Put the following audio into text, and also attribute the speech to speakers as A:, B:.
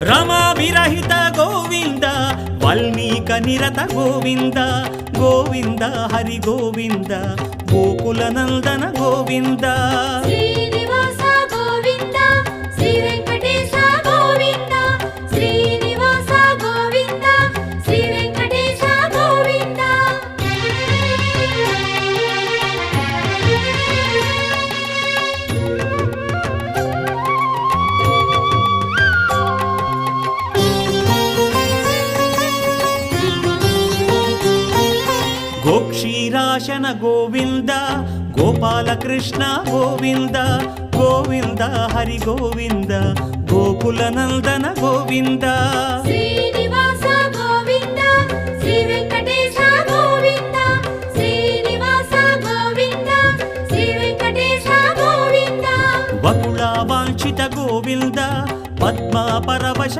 A: Rama విరహిత Govinda వల్మీక నిరత Govinda Govinda Hari Govinda Gokula Nandana Govinda
B: Srinivasa Govinda Shri Venkatesha Govinda Srinivasa Govinda Shri Venkatesha Govinda
A: గోక్షీరాశన Govinda Gopalakrishna Govinda Govinda Hari Govinda Gokula Nandana Govinda
B: Srinivasa Govinda Shri Venkatesha Govinda Srinivasa Govinda Shri Venkatesha Govinda
A: వకుళ వాంఛిత Govinda Padma పరవశ